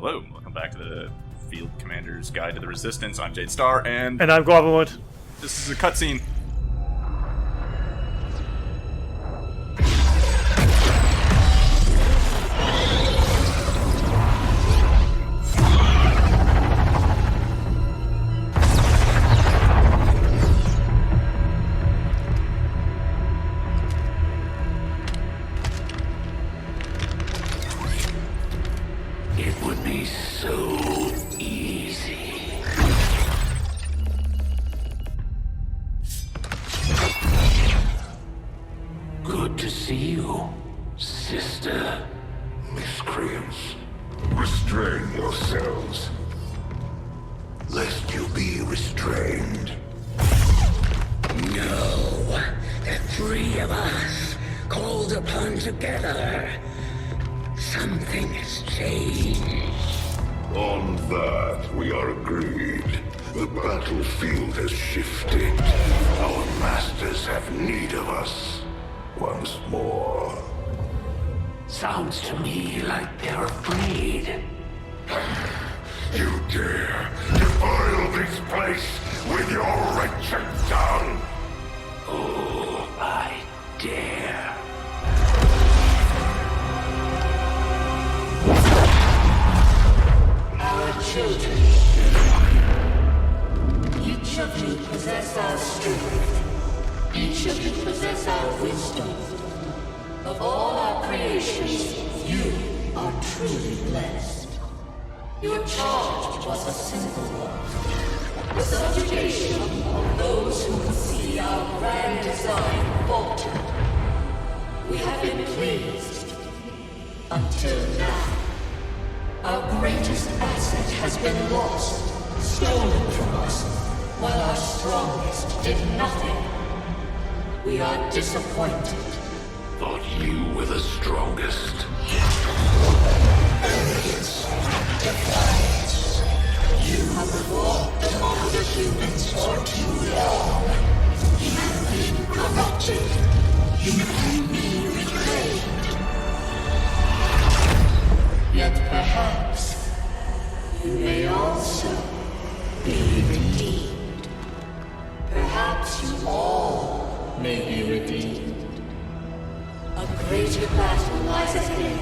Hello, welcome back to the Field Commander's Guide to the Resistance. I'm Jade Star, and I'm Guava. This is a cutscene. It would be so easy. Good to see you, sister. Miscreants, restrain yourselves, lest you be restrained. No, the three of us, called upon together. Something has changed. On that, we are agreed. The battlefield has shifted. Our masters have need of us once more. Sounds to me like they're afraid. You dare defile this place with your wretched tongue? Oh, I dare. Our children, each of you possess our strength. Each of you possess our wisdom. Of all our creations, you are truly blessed. Your charge was a simple one. The subjugation of those who would see our grand design falter. We have been pleased. Until now. Our greatest asset has been lost, stolen from us, while our strongest did nothing. We are disappointed. Thought you were the strongest. Arrogance, defiance. You have walked among the humans for too long. You have been corrupted. You can be reclaimed. Yet perhaps you may also be redeemed. Perhaps you all may be redeemed. A greater battle lies ahead.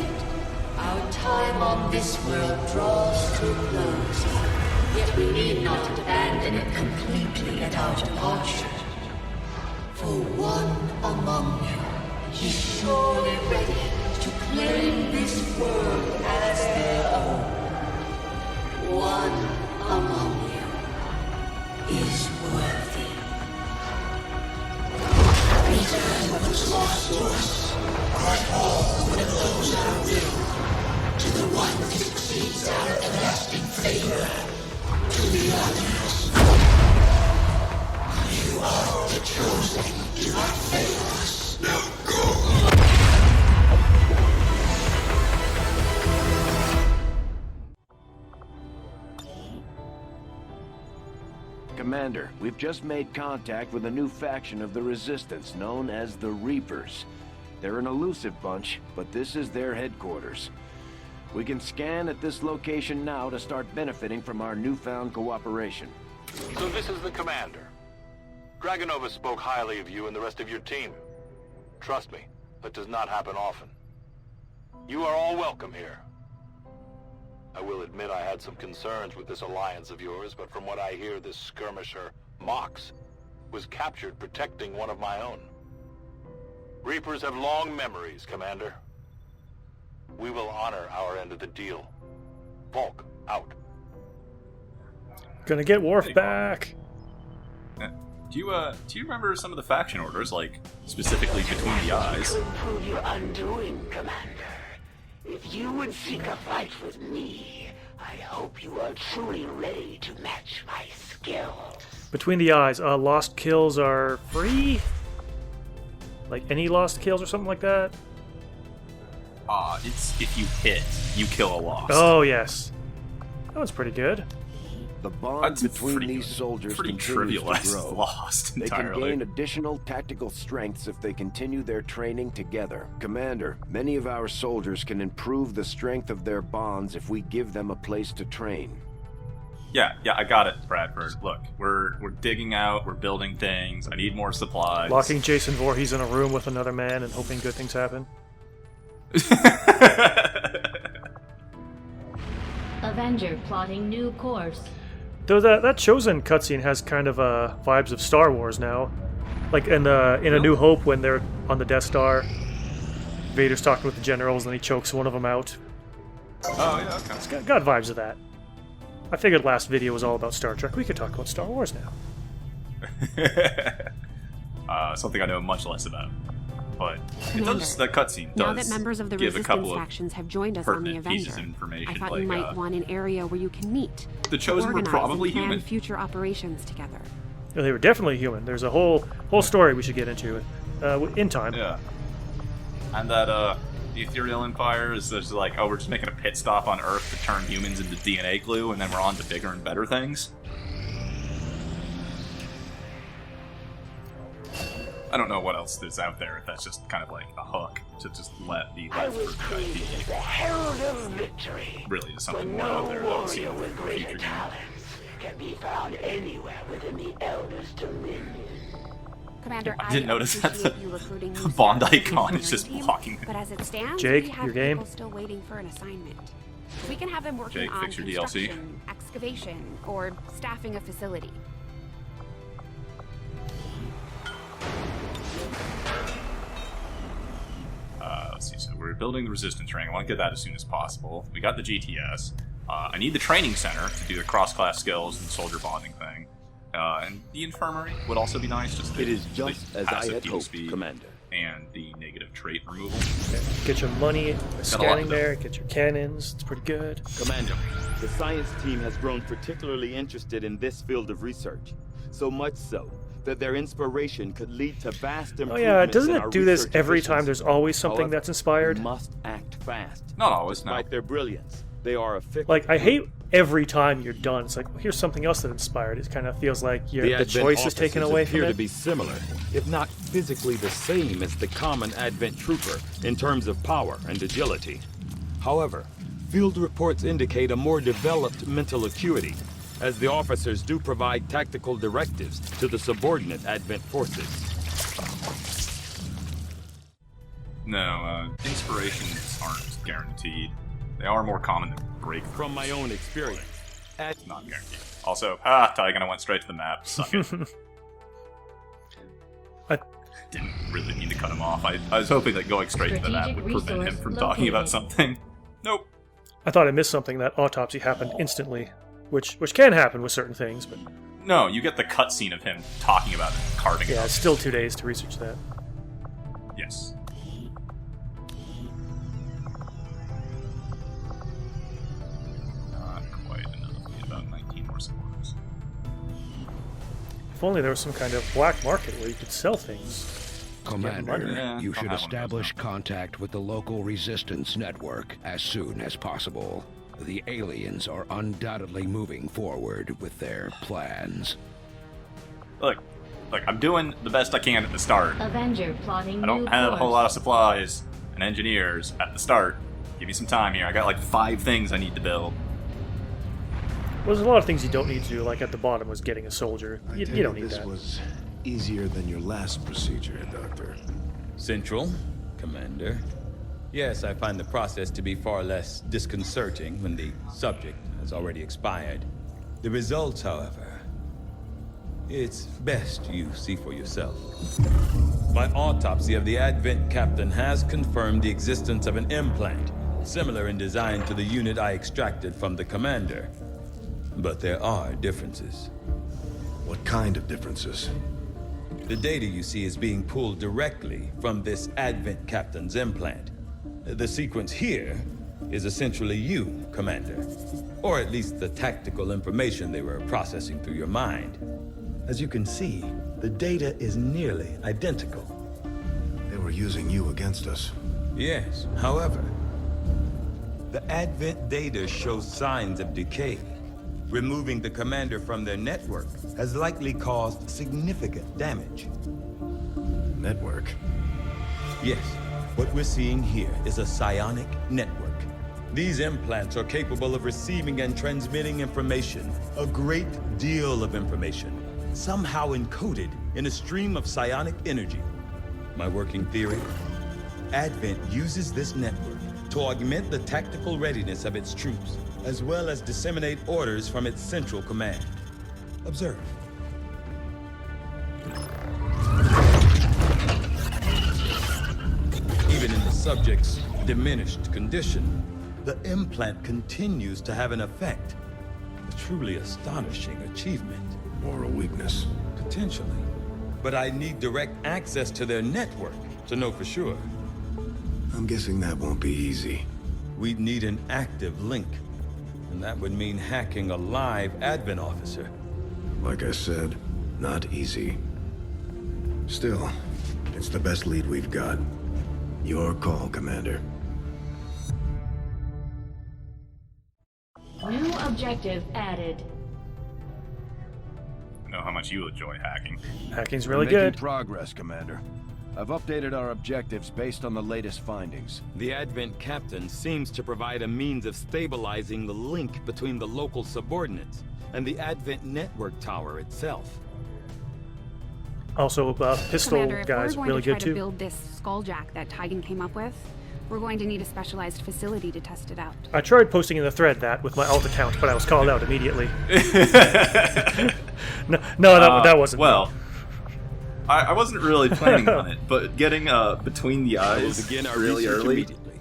Our time on this world draws to a close. Yet we need not abandon it completely at our departure. For one among you is surely ready to claim this world as their own. One among you is worthy. Return what was lost to us. Grant all that knows our will. To the one that succeeds our everlasting favor. To the others. You are the chosen. Do not fail us. Now go. Commander, we've just made contact with a new faction of the Resistance known as the Reapers. They're an elusive bunch, but this is their headquarters. We can scan at this location now to start benefiting from our newfound cooperation. So this is the commander. Dragonova spoke highly of you and the rest of your team. Trust me, that does not happen often. You are all welcome here. I will admit I had some concerns with this alliance of yours, but from what I hear, this skirmisher, Mox, was captured protecting one of my own. Reapers have long memories, Commander. We will honor our end of the deal. Volk, out. Gonna get Worf back. Do you remember some of the faction orders, like, specifically Between the Eyes? Could prove your undoing, Commander. If you would seek a fight with me, I hope you are truly ready to match my skills. Between the Eyes, lost kills are free? Like any lost kills or something like that? It's if you hit, you kill a lost. Oh, yes. That one's pretty good. The bond between these soldiers pretty continues to trivialized grow. Lost They can entirely. gain additional tactical strengths if they continue their training together. Commander, many of our soldiers can improve the strength of their bonds if we give them a place to train. Yeah, I got it, Bradford. Look, we're digging out, we're building things. I need more supplies. Locking Jason Voorhees in a room with another man and hoping good things happen. Avenger plotting new course. Though that Chosen cutscene has kind of vibes of Star Wars now. Like in A New Hope when they're on the Death Star. Vader's talking with the generals and he chokes one of them out. Oh, yeah, okay. It's got vibes of that. I figured last video was all about Star Trek. We could talk about Star Wars now. Something I know much less about. But Commander, it does, the cutscene does now that members of the give a Resistance couple of factions have joined us on the pertinent pieces Avenger, of information. I thought like, you might want an area where you can meet. The Chosen were organize probably and plan human. future operations together. Yeah, they were definitely human. There's a whole story we should get into in time. Yeah. And that, the Ethereal Empire is just like, oh, we're just making a pit stop on Earth to turn humans into DNA glue, and then we're on to bigger and better things. I don't know what else is out there if that's just kind of like a hook to just let the I left was for created as the herald of victory. really is But something more no out there that I've seen warrior with for greater future talents can be found anywhere within the Elder's dominion. Commander, I didn't notice that appreciate you recruiting new Bondi staff to the Con is just engineering team, walking. But as it stands, Jake, we have your game? people still waiting for an assignment. We can have them working Jake, on fix your DLC. construction, excavation, or staffing a facility. Let's see, so we're building the resistance ring. I want to get that as soon as possible. We got the GTS. I need the training center to do the cross-class skills and soldier bonding thing. And the infirmary would also be nice. Just It is the just as I passive had heal hoped, speed Commander. and the negative trait removal. Get your money scanning to do. there. Get your cannons. It's pretty good. Commander, the science team has grown particularly interested in this field of research. So much so that their inspiration could lead to vast improvements. Oh yeah, doesn't in it our do this research every time? efficiency. There's always something However, that's inspired. we must act fast. Not always, no. Despite their brilliance, they are a fickle Like, I group. hate every time you're done. It's like, well, here's something else that inspired. It kind of feels like the Advent choice is taken officers away from appear it. to be similar, if not physically the same as the common Advent trooper in terms of power and agility. However, field reports indicate a more developed mental acuity, as the officers do provide tactical directives to the subordinate Advent forces. No, inspirations aren't guaranteed. They are more common than breakthroughs. From my own experience, Not guaranteed. Also, Tygan went straight to the map. Suck it. I- Didn't really mean to cut him off. I was hoping that going straight to the map would Strategic prevent him resource from talking about located. something. Nope. I thought I missed something. That autopsy happened instantly, which can happen with certain things, but No, you get the cutscene of him talking about carving it yeah, up. it's still 2 days to research that. Yes. Not quite enough. We need about 19 more supporters. If only there was some kind of black market where you could sell things. Commander, Yeah, you don't should have one of those establish now. contact with the local resistance network as soon as possible. The aliens are undoubtedly moving forward with their plans. Look, I'm doing the best I can at the start. Avenger plotting I don't new have a course. whole lot of supplies and engineers at the start. Give me some time here. I got like 5 things I need to build. Well, there's a lot of things you don't need to do, like at the bottom was getting a soldier. You don't need this that. was easier than your last procedure, Doctor. Central, Commander. Yes, I find the process to be far less disconcerting when the subject has already expired. The results, however, it's best you see for yourself. My autopsy of the Advent captain has confirmed the existence of an implant, similar in design to the unit I extracted from the commander. But there are differences. What kind of differences? The data you see is being pulled directly from this Advent captain's implant. The sequence here is essentially you, Commander. Or at least the tactical information they were processing through your mind. As you can see, the data is nearly identical. They were using you against us. Yes, however, the Advent data shows signs of decay. Removing the commander from their network has likely caused significant damage. Network. Yes, what we're seeing here is a psionic network. These implants are capable of receiving and transmitting information, a great deal of information, somehow encoded in a stream of psionic energy. My working theory? Advent uses this network to augment the tactical readiness of its troops, as well as disseminate orders from its central command. Observe. Even in the subject's diminished condition, the implant continues to have an effect. A truly astonishing achievement. Or a weakness. Potentially. But I need direct access to their network to know for sure. I'm guessing that won't be easy. We'd need an active link. And that would mean hacking a live Advent officer. Like I said, not easy. Still, it's the best lead we've got. Your call, Commander. New objective added. I know how much you enjoy hacking. Hacking's really We're making good. progress, Commander. I've updated our objectives based on the latest findings. The Advent captain seems to provide a means of stabilizing the link between the local subordinates and the Advent network tower itself. Also, pistol Commander, if guys we're going really to try good to too. build this skulljack that Tigan came up with, we're going to need a specialized facility to test it out. I tried posting in the thread that with my alt account, but I was called out immediately. That wasn't. Well, I wasn't really planning on it, but getting between the eyes Begin our really research early immediately.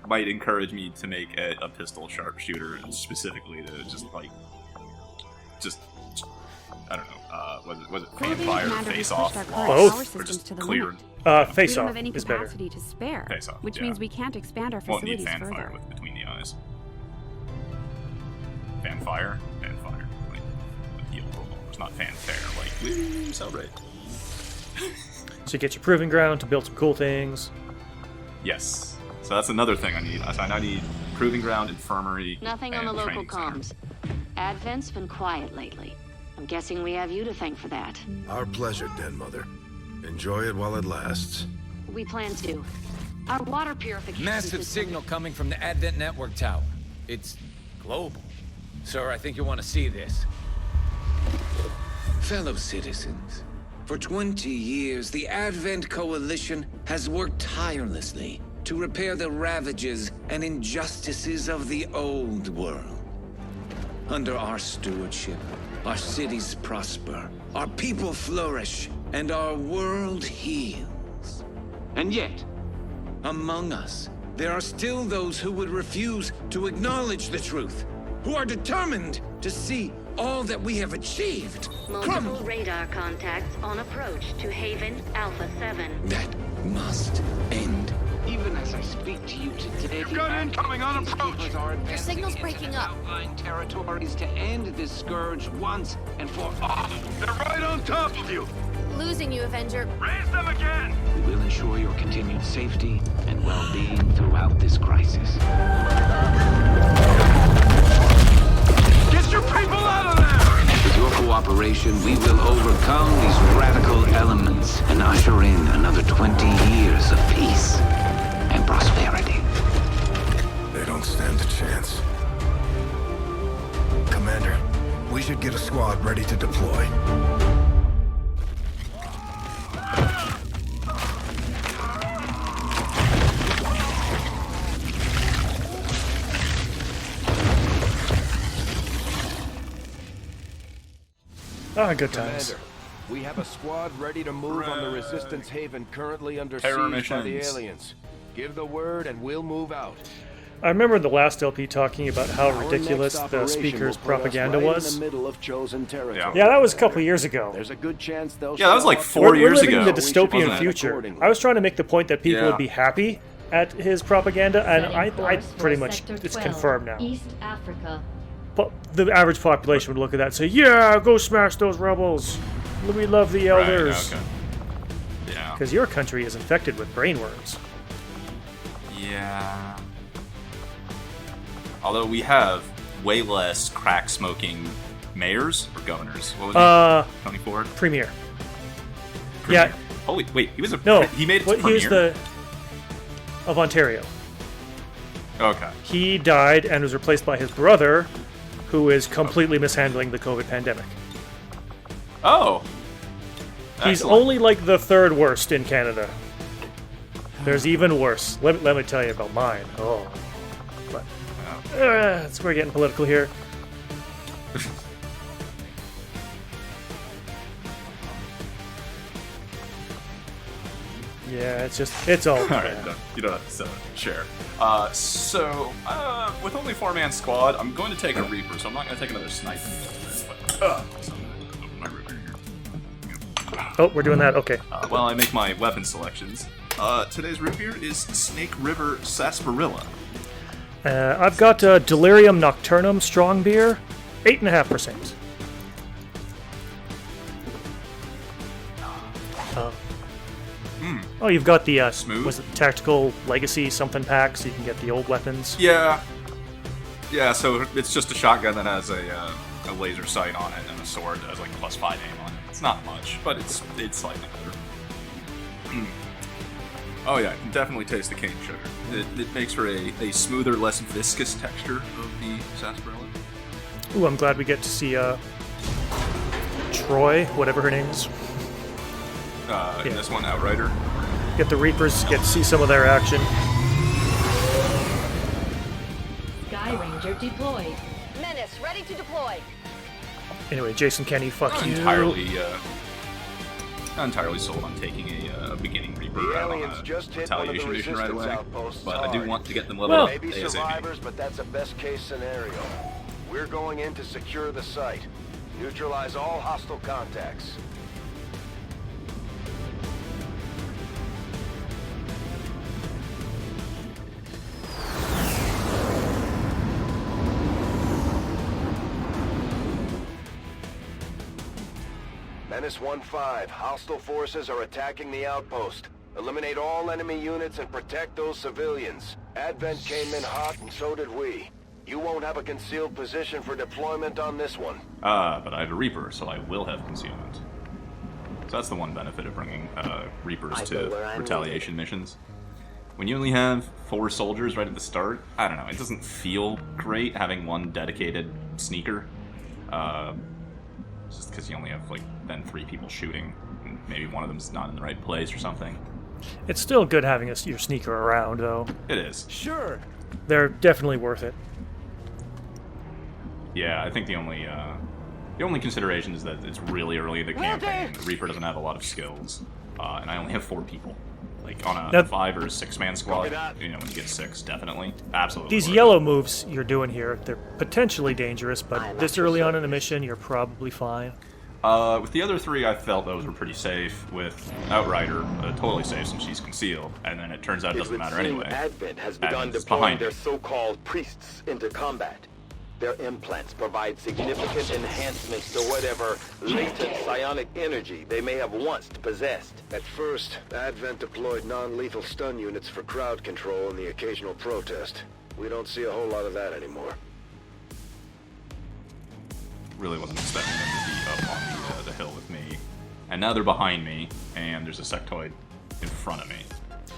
might encourage me to make a pistol sharpshooter specifically to just I don't know, was it fan Clearly, fire, Commander face has off, pushed our current Both. power or systems just to the clear? limit. Face We don't off have any is better. capacity to spare, Face off, which yeah. means we can't expand our Won't need facilities fan fire further. with between the eyes. Fan fire. Like the old robot. It's not fanfare. Like, woo, celebrate. So you get your proving ground to build some cool things. Yes. So that's another thing I need. I now need proving ground, infirmary, Nothing and on the local training center. comms. Advent's been quiet lately. I'm guessing we have you to thank for that. Our pleasure, Den Mother. Enjoy it while it lasts. We plan to. Our water purification Massive system- signal coming from the Advent Network Tower. It's global. Sir, I think you'll want to see this. Fellow citizens, for 20 years, the Advent Coalition has worked tirelessly to repair the ravages and injustices of the old world. Under our stewardship, our cities prosper, our people flourish, and our world heals. And yet, among us, there are still those who would refuse to acknowledge the truth, who are determined to see all that we have achieved Multiple radar contacts on approach to Haven Alpha 7. That must end. Even as I speak to you today, You've got incoming on approach. Your signal's breaking up. Outlying territories to end this scourge once and for all. They're right on top of you. Losing you, Avenger. Raise them again. We will ensure your continued safety and well-being throughout this crisis. Get your people out of there. With your cooperation, we will overcome these radical elements and usher in another 20 years of peace and prosperity. They don't stand a chance. Commander, we should get a squad ready to deploy. Good times. Commander, we have a squad ready to move on the Resistance Haven currently under Terror siege by the missions. aliens. Give the word and we'll move out. I remember in the last LP talking about how Our ridiculous next the operation speaker's will put us propaganda right was. in the middle of chosen territory. Yeah, that was a couple years ago. There's a good chance they'll Yeah, that was show like up. 4 years We're living ago. in the dystopian wasn't it? future. accordingly. I was trying to make the point that people Yeah. would be happy at his propaganda, and Setting I course for pretty much, Sector it's 12, confirmed now. East Africa. But the average population would look at that and say, yeah, go smash those rebels. We love the elders. Right, okay. Yeah. Because your country is infected with brainworms. Yeah. Although we have way less crack-smoking mayors or governors. What was he? Tony Ford? Premier. Premier. Yeah. Holy, wait, he was a... No, he made it to he was Premier? of Ontario. Okay. He died and was replaced by his brother, who is completely mishandling the COVID pandemic. Oh. He's Excellent. only like the third worst in Canada. There's even worse. Let me tell you about mine. Oh. But, we're getting political here. Yeah, it's all. Alright, you don't have to sell it. Sure. With only 4-man squad, I'm going to take a Reaper, so I'm not going to take another sniper. Oh, we're doing that? Okay. While I make my weapon selections, today's root beer is Snake River Sarsaparilla. I've got Delirium Nocturnum Strong Beer, 8.5%. Oh, you've got the Smooth. Was it Tactical Legacy something pack, so you can get the old weapons. Yeah. Yeah, so it's just a shotgun that has a laser sight on it and a sword that has like +5 aim on it. It's not much, but it's slightly better. Oh yeah, I can definitely taste the cane sugar. It makes for a smoother, less viscous texture of the sarsaparilla. Ooh, I'm glad we get to see Troy, whatever her name is. In this one, Outrider. Get the Reapers, get to see some of their action. Sky Ranger deployed. Menace, ready to deploy. Anyway, Jason Kenny, fuck Not you. entirely sold on taking a beginning Reaper out on a retaliation mission right away, but I do want to get them leveled up Maybe ASAP. survivors, but that's a best case scenario. We're going in to secure the site. Neutralize all hostile contacts. Menace 1-5, hostile forces are attacking the outpost. Eliminate all enemy units and protect those civilians. Advent came in hot and so did we. You won't have a concealed position for deployment on this one. But I have a Reaper, so I will have concealment. So that's the one benefit of bringing Reapers to retaliation missions. When you only have 4 soldiers right at the start, I don't know, it doesn't feel great having one dedicated sneaker. Just because you only have, like, then 3 people shooting, and maybe one of them's not in the right place or something. It's still good having your sneaker around, though. It is. Sure. They're definitely worth it. Yeah, I think the only consideration is that it's really early in the campaign. The Reaper doesn't have a lot of skills, and I only have 4 people. Like, on a 5 or 6-man squad, you know, when you get 6, definitely. Absolutely. These yellow moves you're doing here, they're potentially dangerous, but this early on in a mission, you're probably fine. With the other 3, I felt those were pretty safe. With Outrider, totally safe since she's concealed, and then it turns out it doesn't matter anyway. Advent has And begun it's deploying behind their me. so-called priests into combat. Their implants provide significant enhancements to whatever latent psionic energy they may have once possessed. At first, Advent deployed non-lethal stun units for crowd control and the occasional protest. We don't see a whole lot of that anymore. Really wasn't expecting them to be up on the hill with me. And now they're behind me, and there's a sectoid in front of me.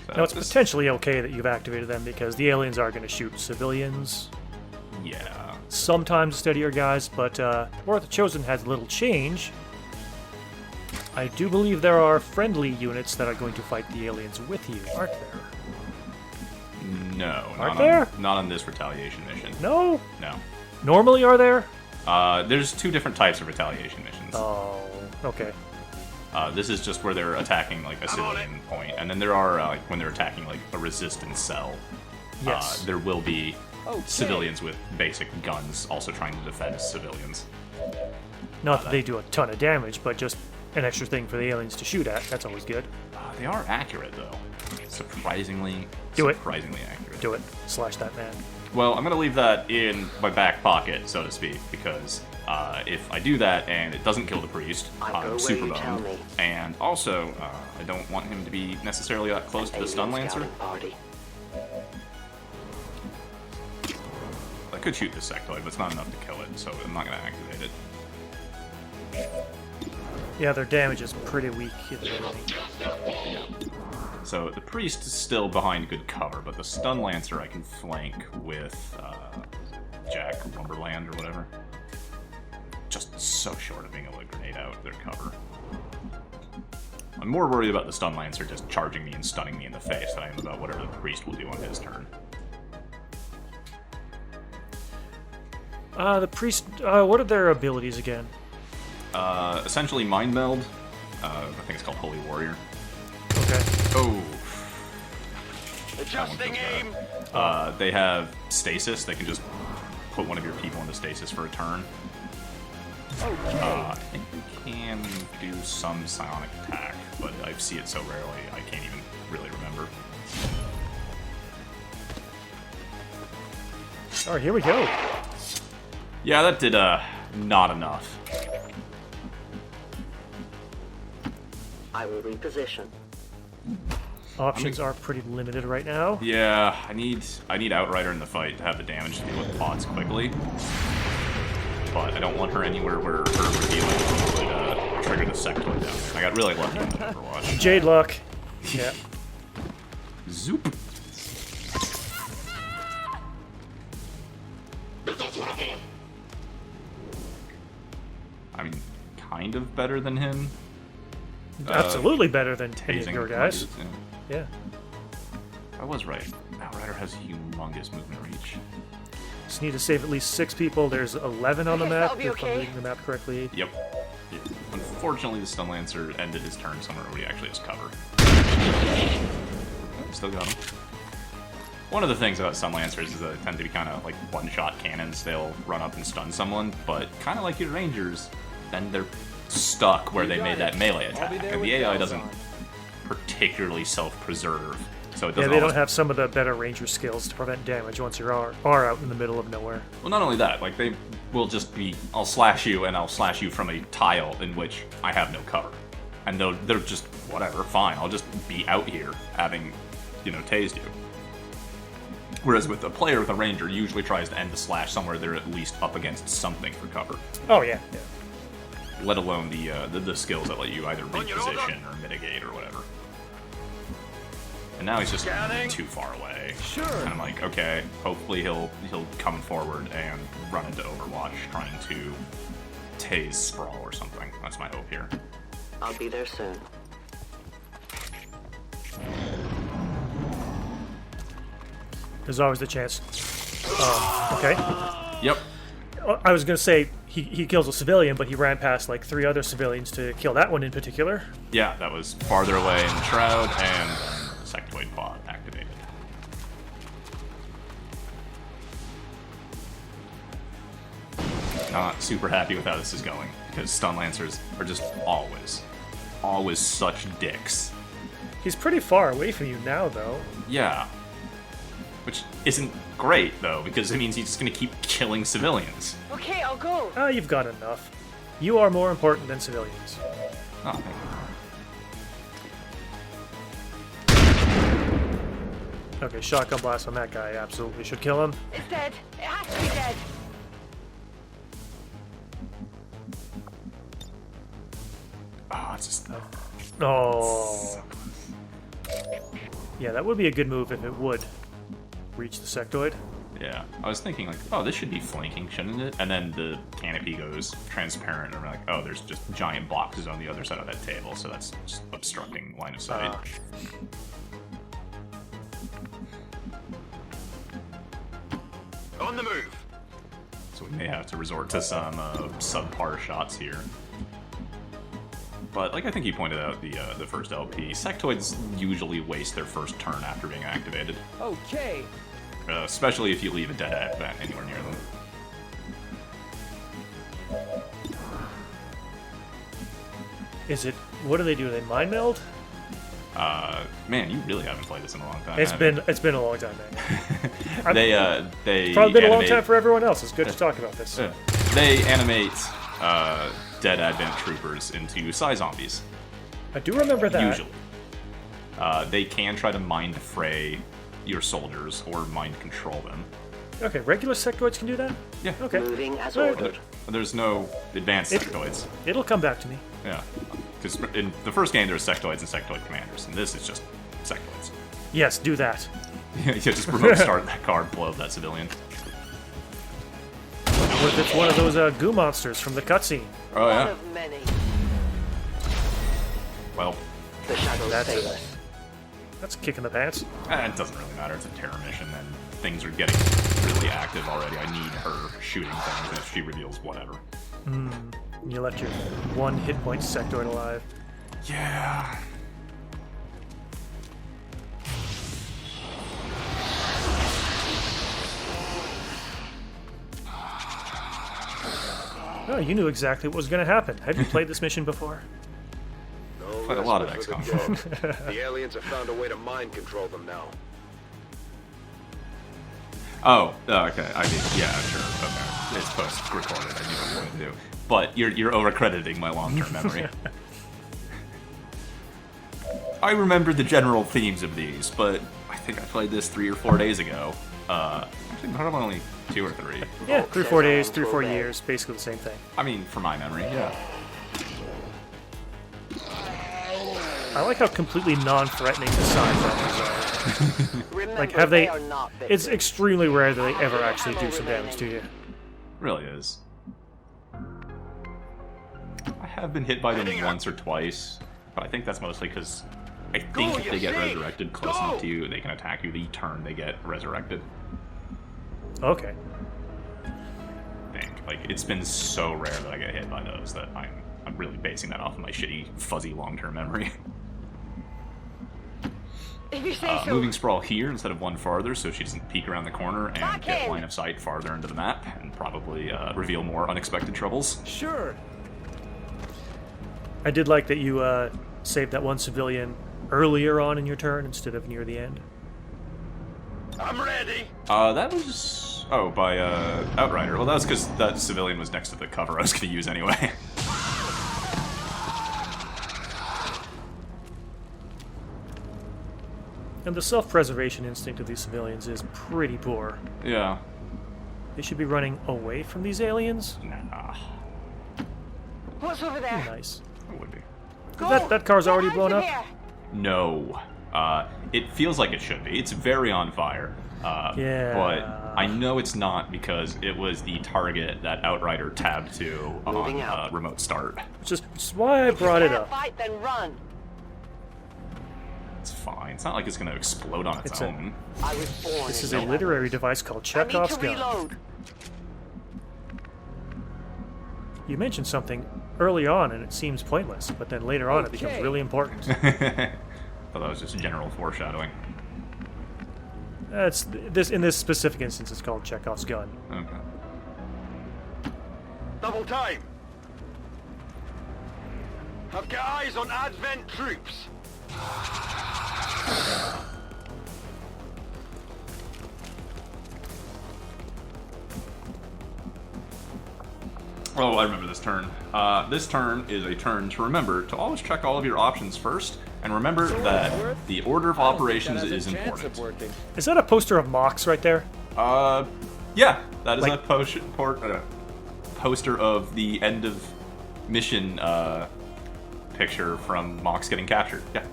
So Now, it's potentially okay that you've activated them because the aliens are going to shoot civilians. Yeah. Sometimes steadier guys, but War of the Chosen has a little change. I do believe there are friendly units that are going to fight the aliens with you, aren't there? No. Aren't there? Not on this retaliation mission. No? No. Normally are there? There's 2 different types of retaliation missions. Oh, okay. This is just where they're attacking like a civilian point, and then there are like when they're attacking like a resistance cell. Yes. There will be civilians with basic guns also trying to defend civilians. Not that they do a ton of damage, but just an extra thing for the aliens to shoot at. That's always good. They are accurate though. Surprisingly accurate. Do it. Slash that man. Well, I'm gonna leave that in my back pocket, so to speak, because if I do that and it doesn't kill the priest, I'm super boned. And also, I don't want him to be necessarily that close to the stun lancer. That could shoot this sectoid, but it's not enough to kill it, so I'm not going to activate it. Yeah, their damage is pretty weak in the beginning. Yeah. So the priest is still behind good cover, but the stun lancer I can flank with Jack Lumberland or whatever. Just so short of being able to grenade out their cover. I'm more worried about the stun lancer just charging me and stunning me in the face than I am about whatever the priest will do on his turn. The priest, what are their abilities again? Essentially Mind Meld. I think it's called Holy Warrior. Okay. Oh. Adjusting aim. They have Stasis. They can just put one of your people into Stasis for a turn. I think they can do some psionic attack, but I see it so rarely I can't even really remember. Alright, here we go. Yeah, that did not enough. I will reposition. Options are pretty limited right now. Yeah, I need Outrider in the fight to have the damage to deal with pots quickly. But I don't want her anywhere where her healing would trigger the sectoid down there. I got really lucky in that Overwatch. Jade luck. Yeah. Zoop. I mean, kind of better than him. Absolutely better than any of your guys. Yeah. Yeah. I was right. Outrider has humongous movement reach. Just need to save at least 6 people. There's 11 on the map, I'll be if I'm okay. reading the map correctly. Yep. Yeah. Unfortunately, the Stun Lancer ended his turn somewhere where he actually has cover. Still got him. One of the things about Stun Lancers is that they tend to be kind of like one-shot cannons. They'll run up and stun someone, but kind of like your Rangers, then they're stuck where they made that melee attack. And the AI doesn't particularly self-preserve. So it doesn't they don't have some of the better ranger skills to prevent damage once you are out in the middle of nowhere. Well, not only that, like they will just be, I'll slash you, and I'll slash you from a tile in which I have no cover. And they're just, whatever, fine, I'll just be out here having, tased you. Whereas with a player with a ranger usually tries to end the slash somewhere they're at least up against something for cover. Oh, yeah. Let alone the skills that let you either reposition or mitigate or whatever. And now he's just too far away. Sure. And I'm like, okay, hopefully he'll come forward and run into Overwatch trying to tase Sprawl or something. That's my hope here. I'll be there soon. There's always the chance. Okay. Yep. I was going to say he kills a civilian, but he ran past like 3 other civilians to kill that one in particular. Yeah, that was farther away in the Shroud, and Sectoid Pod activated. Not super happy with how this is going, because Stun Lancers are just always such dicks. He's pretty far away from you now, though. Yeah. Which isn't great, though, because it means he's just going to keep killing civilians. Okay, I'll go. You've got enough. You are more important than civilians. Oh, thank you. Okay, shotgun blast on that guy absolutely should kill him. It's dead. It has to be dead. Oh, it's just... Oh. Yeah, that would be a good move if it would reach the sectoid. Yeah, I was thinking like, oh, this should be flanking, shouldn't it? And then the canopy goes transparent, and we're like, oh, there's just giant boxes on the other side of that table, so that's just obstructing line of sight. On the move. So we may have to resort to some subpar shots here. But like I think you pointed out the first LP, sectoids usually waste their first turn after being activated. Okay. Especially if you leave a dead advent anywhere near them. What do they do? They mind meld? Man, you really haven't played this in a long time. It's been a long time, man. They probably been a long time for everyone else. It's good to talk about this. They animate dead advent troopers into Psy zombies. I do remember that. Usually. They can try to mind fray your soldiers or mind control them. Okay, regular sectoids can do that? Yeah. Okay. Moving as Alright. ordered. There's no advanced sectoids. It'll come back to me. Yeah. Because in the first game, there's sectoids and sectoid commanders, and this is just sectoids. Yes, do that. Yeah, just remote start that card, blow up that civilian. Or if it's one of those goo monsters from the cutscene. Oh, One yeah. of many. Well, The shadows That's fail it. us. That's a kick in the pants. it doesn't really matter. It's a terror mission, and things are getting really active already. I need her shooting things, and if she reveals whatever. You left your one hit point sectoid alive. Yeah. Oh, you knew exactly what was going to happen. Have you played this mission before? Played a lot of XCom. The aliens have found a way to mind control them now. Oh, okay. I mean, yeah, sure. Okay. It's post-recorded. I knew what I was going to do. But you're over-crediting my long-term memory. I remember the general themes of these, but I think I played this 3 or 4 days ago. Actually, probably only 2 or 3. Yeah, 3 or 4 days, 3 or 4 years, basically the same thing. I mean, from my memory, yeah. I like how completely non-threatening the side weapons are. Like, have they... It's extremely rare that they ever actually do some damage to you. Really is. I have been hit by them once or twice, but I think that's mostly because I think if they get resurrected close enough to you, they can attack you the turn they get resurrected. Okay. I think. Like, it's been so rare that I get hit by those that I'm really basing that off of my shitty, fuzzy long-term memory. If you say so. Moving Sprawl here instead of one farther, so she doesn't peek around the corner and get line of sight farther into the map, and probably reveal more unexpected troubles. Sure. I did like that you saved that one civilian earlier on in your turn instead of near the end. I'm ready. That was... Oh, by Outrider. Well, that was because that civilian was next to the cover I was going to use anyway. And the self-preservation instinct of these civilians is pretty poor. Yeah. They should be running away from these aliens? Nah. What's over there? Nice. It would be. That car's already blown up? No. It feels like it should be. It's very on fire. Yeah. But I know it's not because it was the target that Outrider tabbed to on remote start. Which is why I brought it up. Fight, then run. It's fine. It's not like it's going to explode on its own. I was born. This is a literary device called Chekhov's gun. Reload. You mentioned something early on and it seems pointless, but then later on it becomes really important. I thought that was just general foreshadowing. In this specific instance, it's called Chekhov's gun. Okay. Double time. Have got eyes on Advent troops. Oh, I remember this turn. This turn is a turn to remember to always check all of your options first, and remember that the order of operations is important. Is that a poster of Mox right there? Yeah, that is a poster of the end of mission picture from Mox getting captured. Yeah.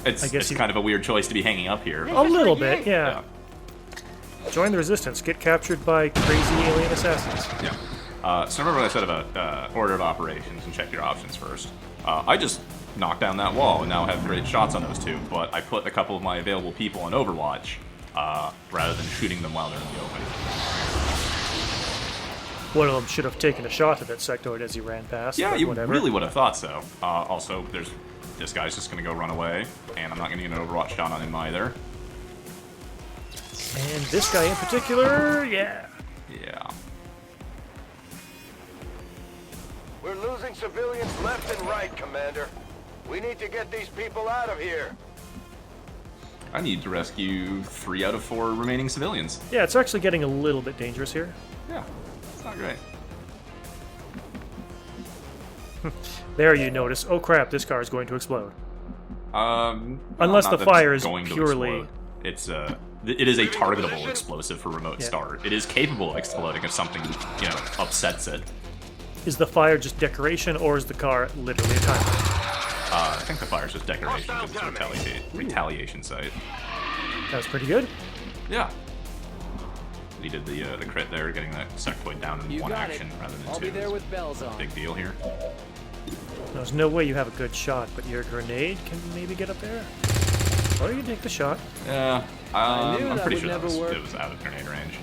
It's kind of a weird choice to be hanging up here. A little bit, yeah. Join the resistance. Get captured by crazy alien assassins. Yeah. So remember what I said about order of operations and check your options first. I just knocked down that wall and now have great shots on those two, but I put a couple of my available people on Overwatch rather than shooting them while they're in the open. One of them should have taken a shot at that sectoid as he ran past. Yeah, you whatever. really would have thought so. Also, this guy's just going to go run away, and I'm not going to get an Overwatch shot on him either. And this guy in particular, yeah. Yeah. We're losing civilians left and right, Commander. We need to get these people out of here. I need to rescue 3 out of 4 remaining civilians. Yeah, it's actually getting a little bit dangerous here. Yeah, it's not great. There you notice, oh crap, this car is going to explode. Unless not the that fire it's is going to purely... explode. It's it is a targetable explosive for remote start. It is capable of exploding if something, upsets it. Is the fire just decoration, or is the car literally a timer? I think the fire's just decoration because it's a retaliation site. That was pretty good. Yeah. He did the crit there, getting that sectoid down in one action rather than two. I'll be there with bells on. Big deal here. There's no way you have a good shot, but your grenade can maybe get up there. Or you can take the shot. Yeah, I'm pretty sure it was out of grenade range.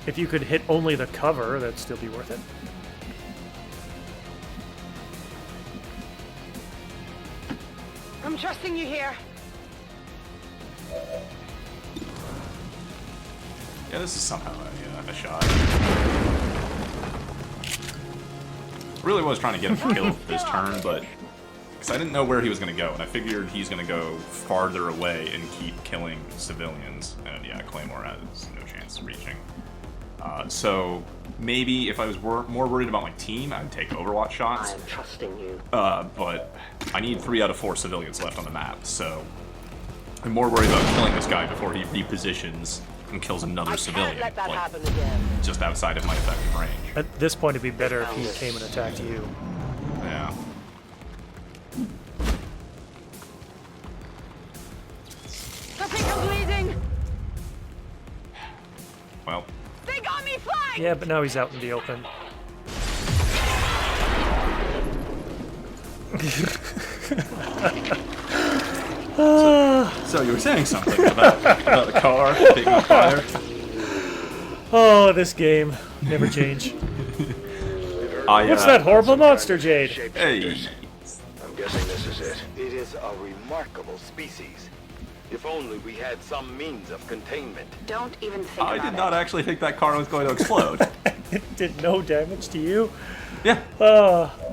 If you could hit only the cover, that'd still be worth it. I'm trusting you here. Yeah, this is somehow a shot. Really was trying to get him killed this turn, but because I didn't know where he was going to go, and I figured he's going to go farther away and keep killing civilians. And yeah, Claymore has no chance of reaching. So maybe if I was more worried about my team, I'd take Overwatch shots. I am trusting you. But I need 3 out of 4 civilians left on the map, so I'm more worried about killing this guy before he repositions and kills another civilian, Let that like, happen again. just outside of my effective range. At this point, it'd be better if he came and attacked you. Yeah. I think I'm bleeding. Well. They got me flanked. Yeah, but now he's out in the open. So you were saying something about the car being on fire? Oh, this game. Never change. What's that horrible monster, Jade? Hey. I'm guessing this is it. It is a remarkable species. If only we had some means of containment. Don't even think I about did not actually think that car was going to explode. It did no damage to you? Yeah.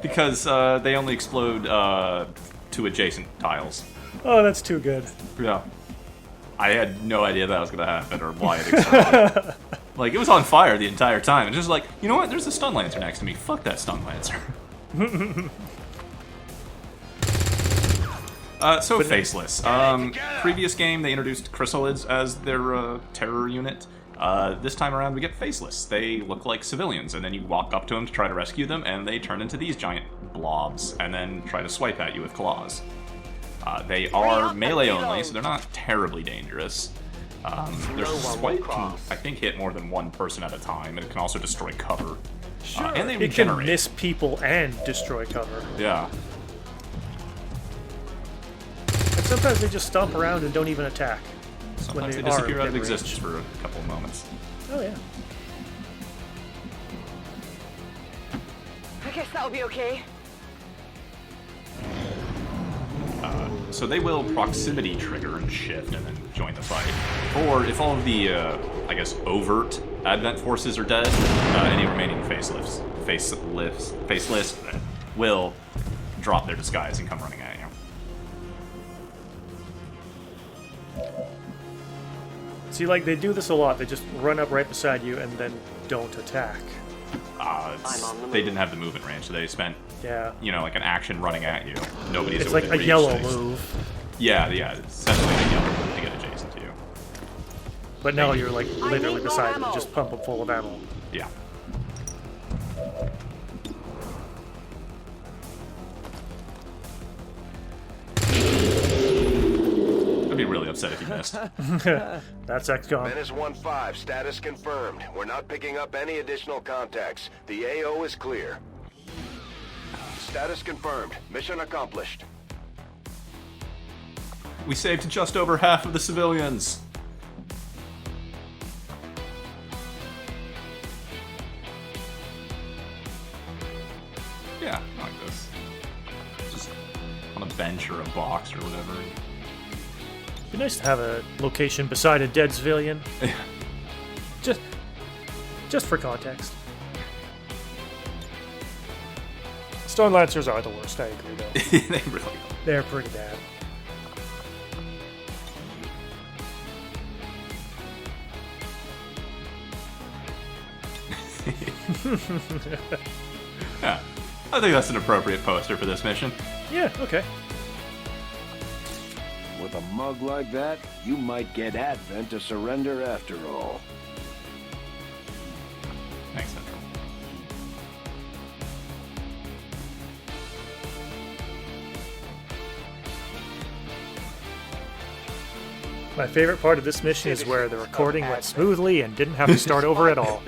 Because they only explode to adjacent tiles. Oh, that's too good. Yeah. I had no idea that was going to happen or why it exploded. Like, it was on fire the entire time. And just like, you know what? There's a stun lancer next to me. Fuck that stun lancer. So Faceless. Previous game, they introduced chrysalids as their terror unit. This time around, we get Faceless. They look like civilians, and then you walk up to them to try to rescue them, and they turn into these giant blobs, and then try to swipe at you with claws. They are melee only, so they're not terribly dangerous. Their swipe can, I think, hit more than one person at a time, and it can also destroy cover. And they It regenerate. can miss people and destroy cover. Yeah. And sometimes they just stomp around and don't even attack. Sometimes they are disappear out of within existence range. for a couple of moments. Oh, yeah. I guess that'll be okay. So they will proximity trigger and shift and then join the fight. Or if all of the, I guess, overt Advent forces are dead, any remaining faceless will drop their disguise and come running at you. See, like, they do this a lot. They just run up right beside you and then don't attack. They didn't have the movement range, so they spent, like an action running at you. Nobody's It's like a yellow move. Yeah, it's essentially a yellow move to get adjacent to you. But now you're, like, literally beside them. Just pump them full of ammo. Yeah. I'd be really upset if you missed. That's XCom. Menace 1-5, status confirmed. We're not picking up any additional contacts. The AO is clear. Status confirmed. Mission accomplished. We saved just over half of the civilians. Yeah, I like this. Just on a bench or a box or whatever. It'd be nice to have a location beside a dead civilian. Just for context. Stone Lancers are the worst, I agree, though. They really are. They're pretty bad. Yeah, I think that's an appropriate poster for this mission. Yeah, okay. With a mug like that, you might get Advent to surrender after all. Thanks, Central. My favorite part of this mission is where the recording went smoothly and didn't have to start over at all.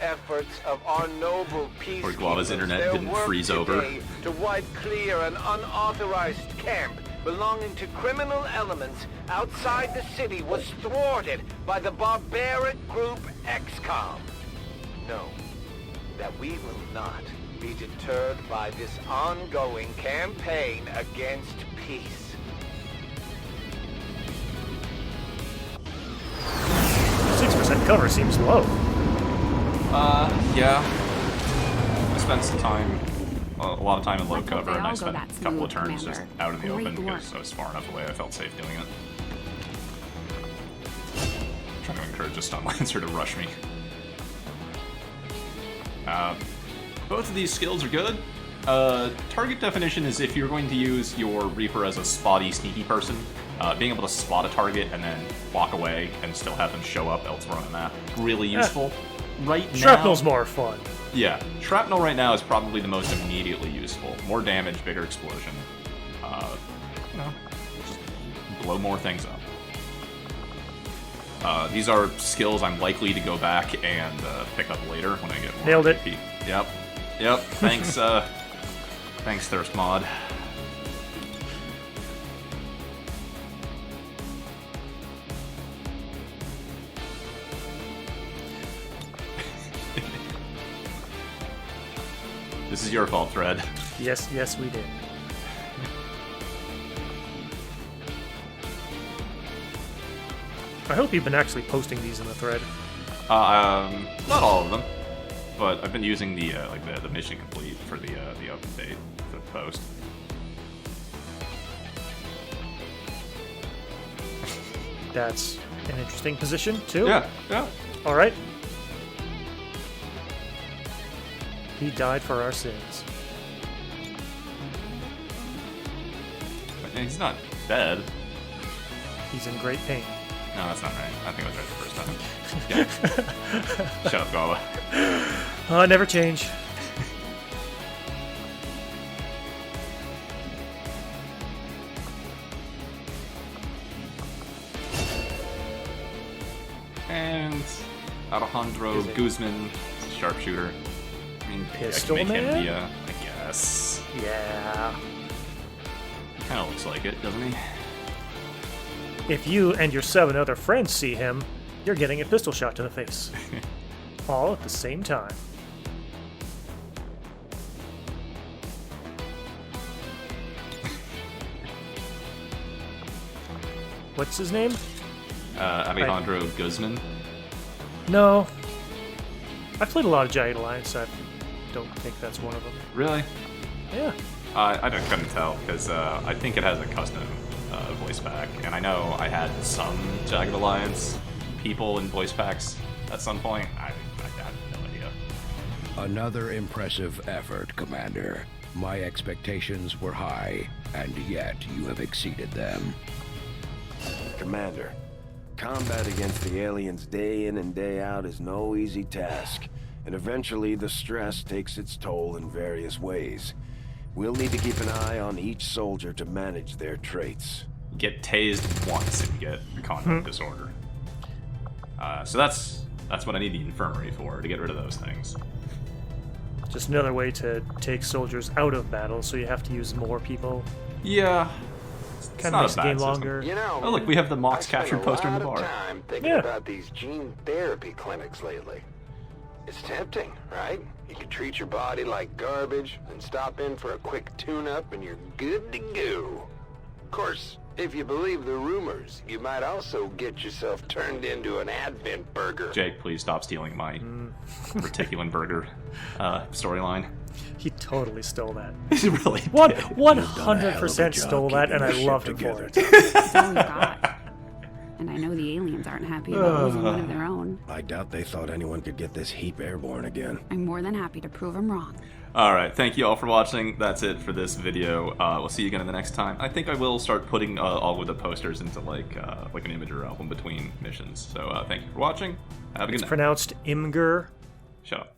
Efforts of our noble peacekeepers, Or Guava's internet didn't freeze over. To wipe clear an unauthorized camp belonging to criminal elements outside the city was thwarted by the barbaric group XCom. Know that we will not be deterred by this ongoing campaign against peace. 6% cover seems low. Yeah. I spent some time, a lot of time in low Let's hope cover, they and I all go spent that a couple of smooth, turns just Commander. out in the Great open work. because I was far enough away I felt safe doing it. I'm trying to encourage a stun lancer to rush me. Both of these skills are good. Target definition is if you're going to use your Reaper as a spotty, sneaky person, being able to spot a target and then walk away and still have them show up elsewhere on the map, really useful. Right now, Shrapnel's more fun. yeah, shrapnel right now is probably the most immediately useful. More damage, bigger explosion. You know, just blow more things up. These are skills I'm likely to go back and pick up later when I get more Nailed it. AP. Yep. Thanks, thanks, Thirst Mod. This is your fault, Fred. Yes, we did. I hope you've been actually posting these in the thread. Not all of them, but I've been using the the mission complete for the update for the post. That's an interesting position, too. Yeah. Alright. He died for our sins. He's not dead. He's in great pain. No, that's not right. I think I was right the first time. Yeah. Shut up, Guava. Never change. And Alejandro Guzman, sharpshooter. I mean, Pistol I can make Man? him the, I guess. Yeah. He kind of looks like it, doesn't he? If you and your 7 other friends see him, you're getting a pistol shot to the face. All at the same time. What's his name? Alejandro Guzman. No. I've played a lot of Jade Alliance. I don't think that's one of them. Really? Yeah. I couldn't tell because I think it has a custom voice pack, and I know I had some Jagged Alliance people in voice packs at some point. I have no idea. Another impressive effort, Commander. My expectations were high, and yet you have exceeded them. Commander, combat against the aliens day in and day out is no easy task, and eventually the stress takes its toll in various ways. We'll need to keep an eye on each soldier to manage their traits. Get tased once if you get a conduct disorder. So that's what I need the infirmary for, to get rid of those things. Just another way to take soldiers out of battle, so you have to use more people. Yeah. Kind of makes the game longer. You know, Oh, look, we have the Mox I spent captured poster in the a lot bar. of time thinking about these gene therapy clinics lately. It's tempting, right? You can treat your body like garbage and stop in for a quick tune-up and you're good to go. Of course, if you believe the rumors, you might also get yourself turned into an Advent burger. Jake, please stop stealing my reticulin burger storyline. He totally stole that. He really did. 100% stole that, and I loved him for it. So God. And I know the aliens aren't happy about losing one of their own. I doubt they thought anyone could get this heap airborne again. I'm more than happy to prove them wrong. All right, thank you all for watching. That's it for this video. We'll see you again in the next time. I think I will start putting all of the posters into like an imager album between missions. So thank you for watching. Have a good night. It's pronounced Imgur. Shut up.